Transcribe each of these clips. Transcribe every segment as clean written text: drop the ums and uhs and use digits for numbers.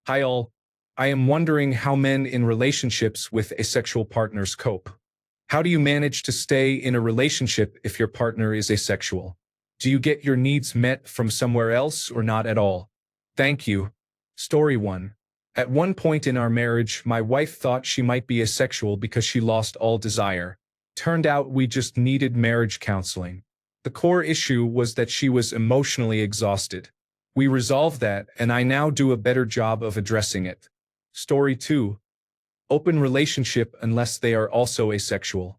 Hi all. I am wondering how men in relationships with asexual partners cope. How do you manage to stay in a relationship if your partner is asexual? Do you get your needs met from somewhere else or not at all? Thank you. Story 1. At one point in our marriage, my wife thought she might be asexual because she lost all desire. Turned out we just needed marriage counseling. The core issue was that she was emotionally exhausted. We resolved that, and I now do a better job of addressing it. Story 2. Open relationship unless they are also asexual.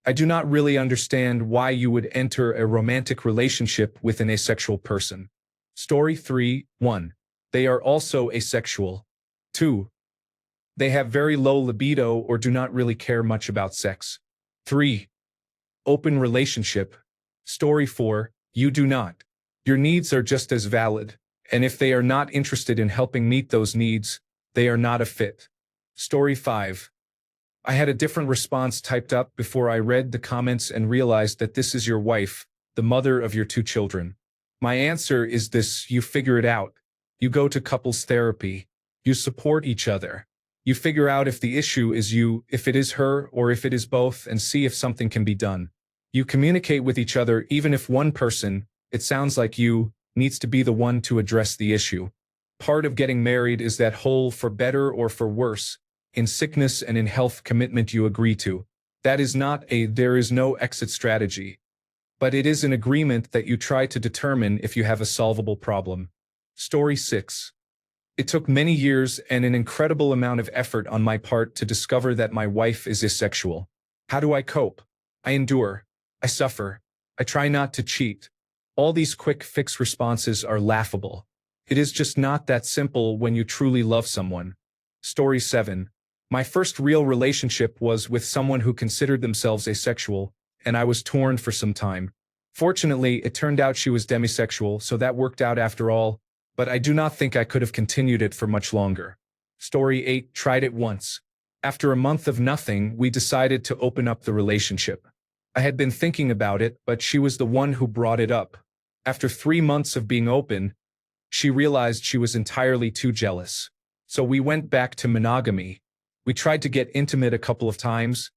I do not really understand why you would enter a romantic relationship with an asexual person. Story 3. 1. They are also asexual. 2. They have very low libido or do not really care much about sex. 3. Open relationship. Story 4. You do not. Your needs are just as valid, and if they are not interested in helping meet those needs, they are not a fit. Story 5. I had a different response typed up before I read the comments and realized that this is your wife, the mother of your 2 children. My answer is this: you figure it out. You go to couples therapy. You support each other. You figure out if the issue is you, if it is her, or if it is both, and see if something can be done. You communicate with each other even if one person, it sounds like you, needs to be the one to address the issue. Part of getting married is that whole for better or for worse, in sickness and in health commitment you agree to. That is not a there is no exit strategy, but it is an agreement that you try to determine if you have a solvable problem. Story 6. It took many years and an incredible amount of effort on my part to discover that my wife is asexual. How do I cope? I endure. I suffer. I try not to cheat. All these quick fix responses are laughable. It is just not that simple when you truly love someone. Story 7. My first real relationship was with someone who considered themselves asexual, and I was torn for some time. Fortunately, it turned out she was demisexual, so that worked out after all, but I do not think I could have continued it for much longer. Story 8. Tried it once. After a month of nothing, we decided to open up the relationship. I had been thinking about it, but she was the one who brought it up. After 3 months of being open, she realized she was entirely too jealous. So we went back to monogamy. We tried to get intimate a couple of times,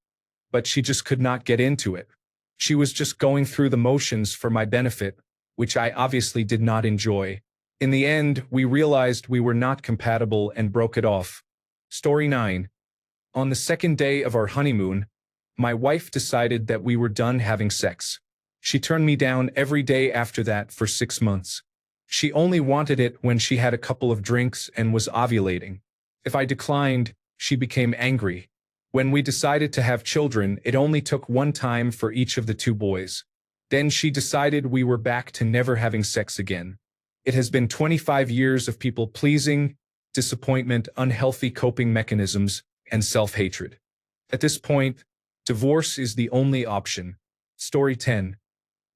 but she just could not get into it. She was just going through the motions for my benefit, which I obviously did not enjoy. In the end, we realized we were not compatible and broke it off. Story 9. On the second day of our honeymoon, my wife decided that we were done having sex. She turned me down every day after that for 6 months. She only wanted it when she had a couple of drinks and was ovulating. If I declined, she became angry. When we decided to have children, it only took one time for each of the 2 boys. Then she decided we were back to never having sex again. It has been 25 years of people-pleasing, disappointment, unhealthy coping mechanisms, and self-hatred. At this point, divorce is the only option. Story 10.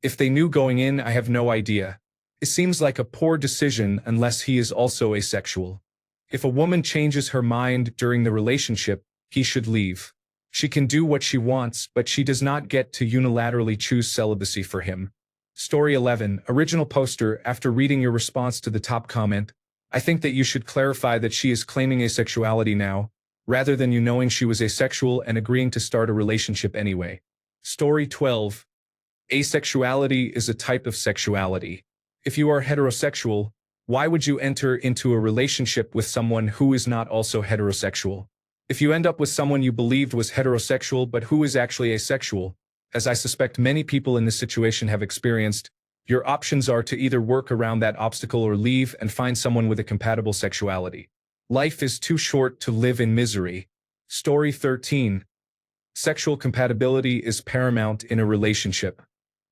If they knew going in, I have no idea. It seems like a poor decision unless he is also asexual. If a woman changes her mind during the relationship, he should leave. She can do what she wants, but she does not get to unilaterally choose celibacy for him. Story 11. Original poster. After reading your response to the top comment, I think that you should clarify that she is claiming asexuality now, rather than you knowing she was asexual and agreeing to start a relationship anyway. Story 12. Asexuality is a type of sexuality. If you are heterosexual, why would you enter into a relationship with someone who is not also heterosexual? If you end up with someone you believed was heterosexual but who is actually asexual, as I suspect many people in this situation have experienced, your options are to either work around that obstacle or leave and find someone with a compatible sexuality. Life is too short to live in misery. Story 13. Sexual compatibility is paramount in a relationship.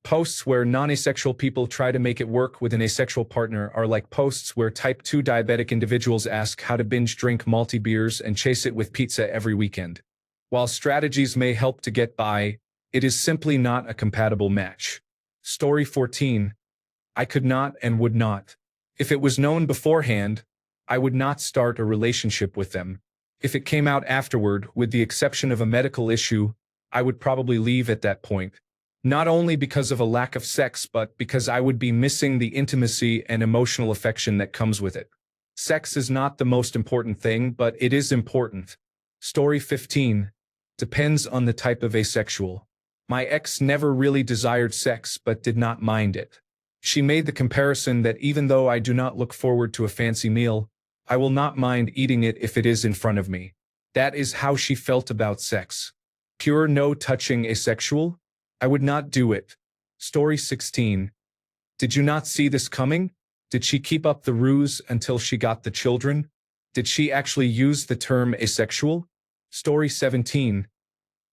Posts where non-asexual people try to make it work with an asexual partner are like posts where type 2 diabetic individuals ask how to binge drink malty beers and chase it with pizza every weekend. While strategies may help to get by, it is simply not a compatible match. Story 14. I could not and would not. If it was known beforehand, I would not start a relationship with them. If it came out afterward, with the exception of a medical issue, I would probably leave at that point. Not only because of a lack of sex, but because I would be missing the intimacy and emotional affection that comes with it. Sex is not the most important thing, but it is important. Story 15. Depends on the type of asexual. My ex never really desired sex but did not mind it. She made the comparison that even though I do not look forward to a fancy meal, I will not mind eating it if it is in front of me. That is how she felt about sex. Pure no touching asexual? I would not do it. Story 16. Did you not see this coming? Did she keep up the ruse until she got the children? Did she actually use the term asexual? Story 17.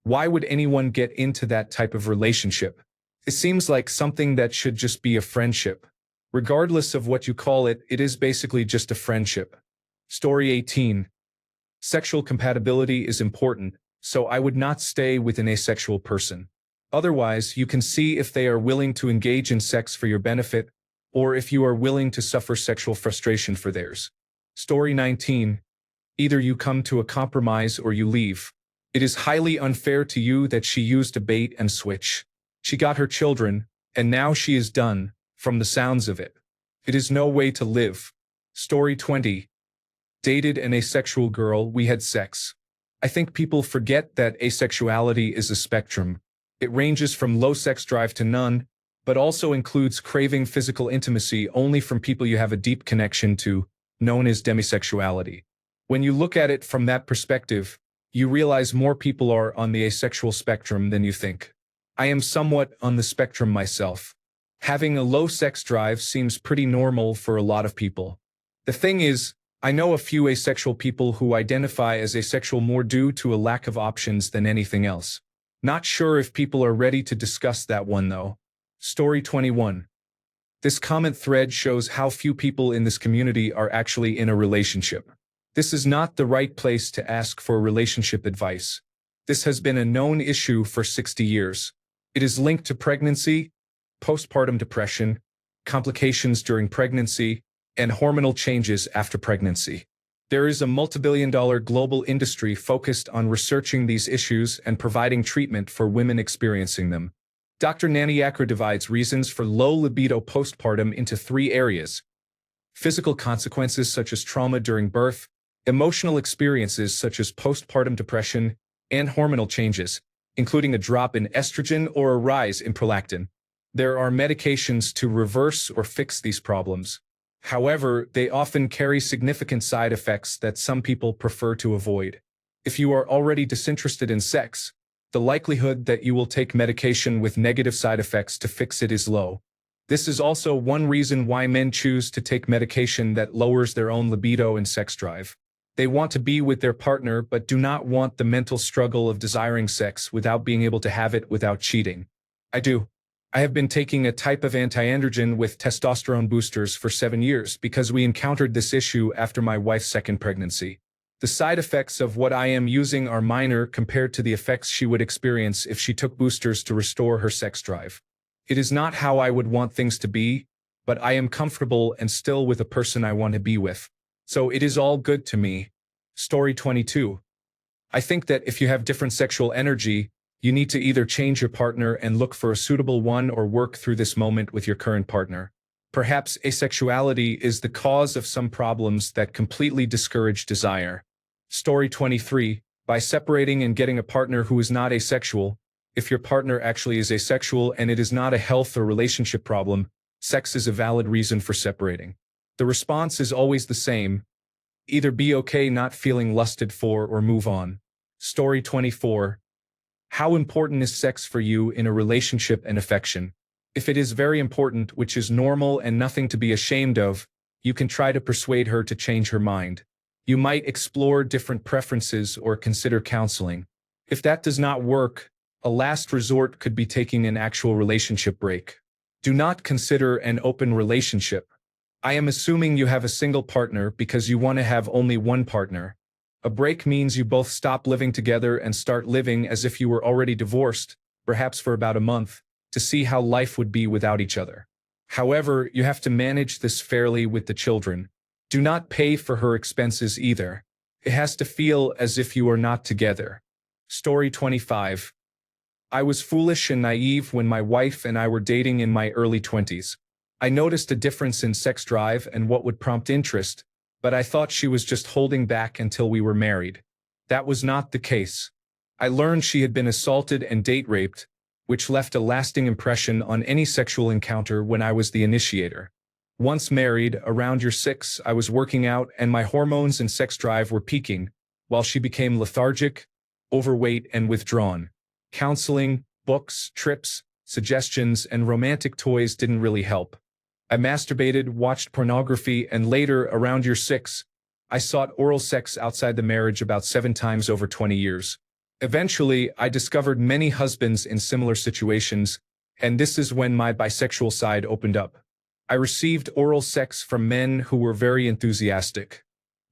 Why would anyone get into that type of relationship? It seems like something that should just be a friendship. Regardless of what you call it, it is basically just a friendship. Story 18. Sexual compatibility is important, so I would not stay with an asexual person. Otherwise, you can see if they are willing to engage in sex for your benefit, or if you are willing to suffer sexual frustration for theirs. Story 19. Either you come to a compromise or you leave. It is highly unfair to you that she used a bait and switch. She got her children, and now she is done, from the sounds of it. It is no way to live. Story 20. Dated an asexual girl, we had sex. I think people forget that asexuality is a spectrum. It ranges from low sex drive to none, but also includes craving physical intimacy only from people you have a deep connection to, known as demisexuality. When you look at it from that perspective, you realize more people are on the asexual spectrum than you think. I am somewhat on the spectrum myself. Having a low sex drive seems pretty normal for a lot of people. The thing is, I know a few asexual people who identify as asexual more due to a lack of options than anything else. Not sure if people are ready to discuss that one though. Story 21. This comment thread shows how few people in this community are actually in a relationship. This is not the right place to ask for relationship advice. This has been a known issue for 60 years. It is linked to pregnancy, postpartum depression, complications during pregnancy, and hormonal changes after pregnancy. There is a multi-billion-dollar global industry focused on researching these issues and providing treatment for women experiencing them. Dr. Nanny Akra divides reasons for low libido postpartum into 3 areas: physical consequences such as trauma during birth, emotional experiences such as postpartum depression, and hormonal changes, including a drop in estrogen or a rise in prolactin. There are medications to reverse or fix these problems. However, they often carry significant side effects that some people prefer to avoid. If you are already disinterested in sex, the likelihood that you will take medication with negative side effects to fix it is low. This is also one reason why men choose to take medication that lowers their own libido and sex drive. They want to be with their partner but do not want the mental struggle of desiring sex without being able to have it without cheating. I have been taking a type of antiandrogen with testosterone boosters for 7 years because we encountered this issue after my wife's second pregnancy. The side effects of what I am using are minor compared to the effects she would experience if she took boosters to restore her sex drive. It is not how I would want things to be, but I am comfortable and still with a person I want to be with. So it is all good to me. Story 22. I think that if you have different sexual energy, you need to either change your partner and look for a suitable one or work through this moment with your current partner. Perhaps asexuality is the cause of some problems that completely discourage desire. Story 23. By separating and getting a partner who is not asexual, if your partner actually is asexual and it is not a health or relationship problem, sex is a valid reason for separating. The response is always the same. Either be okay not feeling lusted for or move on. Story 24. How important is sex for you in a relationship and affection? If it is very important, which is normal and nothing to be ashamed of, you can try to persuade her to change her mind. You might explore different preferences or consider counseling. If that does not work, a last resort could be taking an actual relationship break. Do not consider an open relationship. I am assuming you have a single partner because you want to have only one partner. A break means you both stop living together and start living as if you were already divorced, perhaps for about a month, to see how life would be without each other. However, you have to manage this fairly with the children. Do not pay for her expenses either. It has to feel as if you are not together. Story 25. I was foolish and naive when my wife and I were dating in my early 20s. I noticed a difference in sex drive and what would prompt interest, but I thought she was just holding back until we were married. That was not the case. I learned she had been assaulted and date raped, which left a lasting impression on any sexual encounter when I was the initiator. Once married, around year 6, I was working out and my hormones and sex drive were peaking, while she became lethargic, overweight, and withdrawn. Counseling, books, trips, suggestions, and romantic toys didn't really help. I masturbated, watched pornography, and later, around year 6, I sought oral sex outside the marriage about 7 times over 20 years. Eventually, I discovered many husbands in similar situations, and this is when my bisexual side opened up. I received oral sex from men who were very enthusiastic.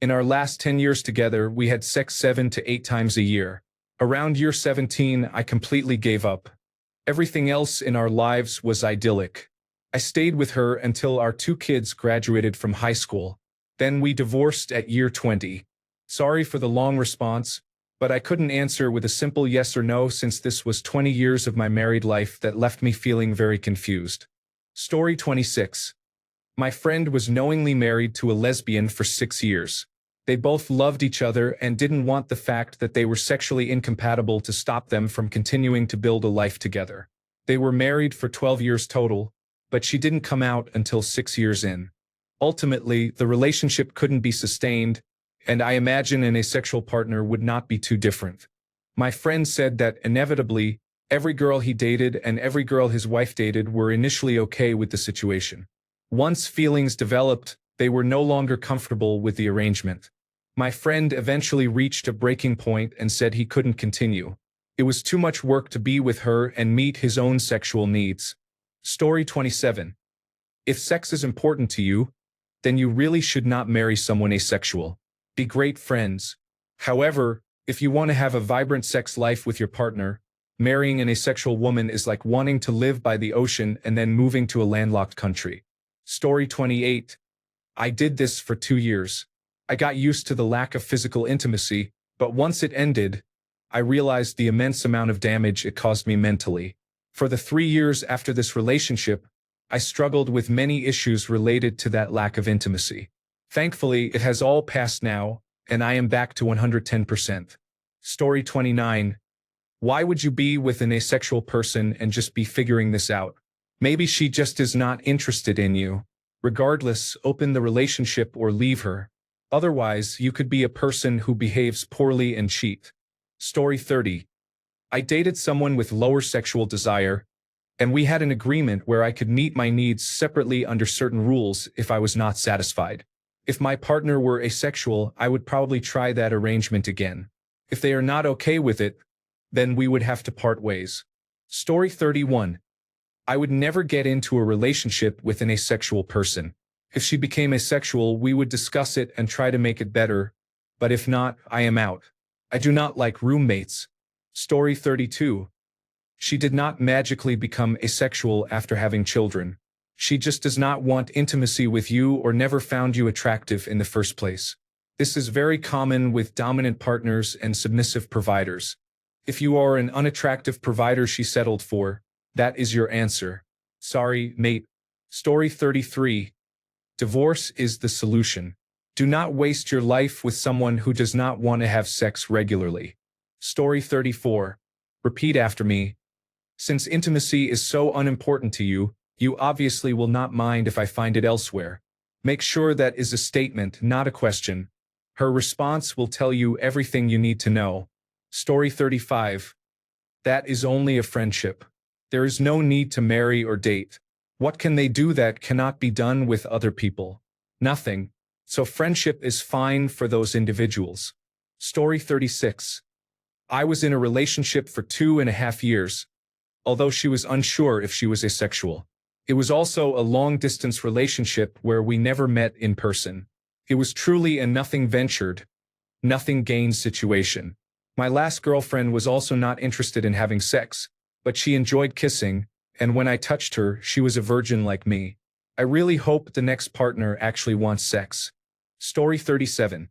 In our last 10 years together, we had sex 7 to 8 times a year. Around year 17, I completely gave up. Everything else in our lives was idyllic. I stayed with her until our 2 kids graduated from high school. Then we divorced at year 20. Sorry for the long response, but I couldn't answer with a simple yes or no since this was 20 years of my married life that left me feeling very confused. Story 26. My friend was knowingly married to a lesbian for 6 years. They both loved each other and didn't want the fact that they were sexually incompatible to stop them from continuing to build a life together. They were married for 12 years total, but she didn't come out until 6 years in. Ultimately, the relationship couldn't be sustained, and I imagine an asexual partner would not be too different. My friend said that, inevitably, every girl he dated and every girl his wife dated were initially okay with the situation. Once feelings developed, they were no longer comfortable with the arrangement. My friend eventually reached a breaking point and said he couldn't continue. It was too much work to be with her and meet his own sexual needs. Story 27. If sex is important to you, then you really should not marry someone asexual. Be great friends. However, if you want to have a vibrant sex life with your partner, marrying an asexual woman is like wanting to live by the ocean and then moving to a landlocked country. Story 28. I did this for 2 years. I got used to the lack of physical intimacy, but once it ended, I realized the immense amount of damage it caused me mentally. For the 3 years after this relationship, I struggled with many issues related to that lack of intimacy. Thankfully, it has all passed now, and I am back to 110%. Story 29. Why would you be with an asexual person and just be figuring this out? Maybe she just is not interested in you. Regardless, open the relationship or leave her. Otherwise, you could be a person who behaves poorly and cheat. Story 30. I dated someone with lower sexual desire, and we had an agreement where I could meet my needs separately under certain rules if I was not satisfied. If my partner were asexual, I would probably try that arrangement again. If they are not okay with it, then we would have to part ways. Story 31. I would never get into a relationship with an asexual person. If she became asexual, we would discuss it and try to make it better, but if not, I am out. I do not like roommates. Story 32. She did not magically become asexual after having children. She just does not want intimacy with you or never found you attractive in the first place. This is very common with dominant partners and submissive providers. If you are an unattractive provider she settled for, that is your answer. Sorry, mate. Story 33. Divorce is the solution. Do not waste your life with someone who does not want to have sex regularly. Story 34. Repeat after me. Since intimacy is so unimportant to you, you obviously will not mind if I find it elsewhere. Make sure that is a statement, not a question. Her response will tell you everything you need to know. Story 35. That is only a friendship. There is no need to marry or date. What can they do that cannot be done with other people? Nothing. So friendship is fine for those individuals. Story 36. I was in a relationship for 2.5 years, although she was unsure if she was asexual. It was also a long-distance relationship where we never met in person. It was truly a nothing ventured, nothing gained situation. My last girlfriend was also not interested in having sex, but she enjoyed kissing, and when I touched her, she was a virgin like me. I really hope the next partner actually wants sex. Story 37.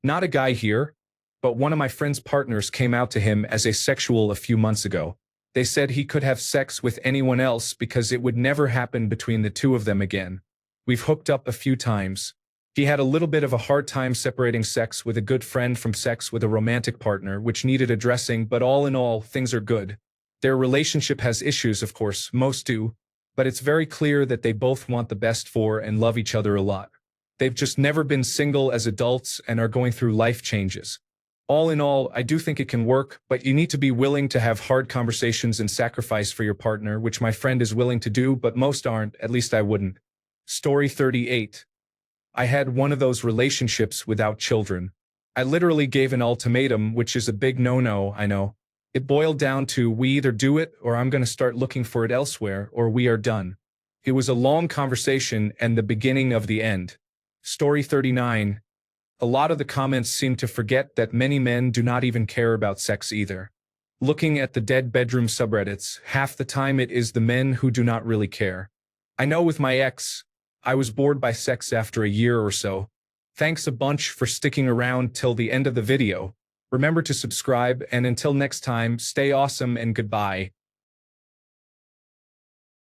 Not a guy here, but one of my friend's partners came out to him as asexual a few months ago. They said he could have sex with anyone else because it would never happen between the two of them again. We've hooked up a few times. He had a little bit of a hard time separating sex with a good friend from sex with a romantic partner, which needed addressing, but all in all, things are good. Their relationship has issues, of course, most do, but it's very clear that they both want the best for and love each other a lot. They've just never been single as adults and are going through life changes. All in all, I do think it can work, but you need to be willing to have hard conversations and sacrifice for your partner, which my friend is willing to do, but most aren't, at least I wouldn't. Story 38. I had one of those relationships without children. I literally gave an ultimatum, which is a big no-no, I know. It boiled down to we either do it or I'm going to start looking for it elsewhere or we are done. It was a long conversation and the beginning of the end. Story 39. A lot of the comments seem to forget that many men do not even care about sex either. Looking at the dead bedroom subreddits, half the time it is the men who do not really care. I know with my ex, I was bored by sex after a year or so. Thanks a bunch for sticking around till the end of the video. Remember to subscribe, and until next time, stay awesome and goodbye.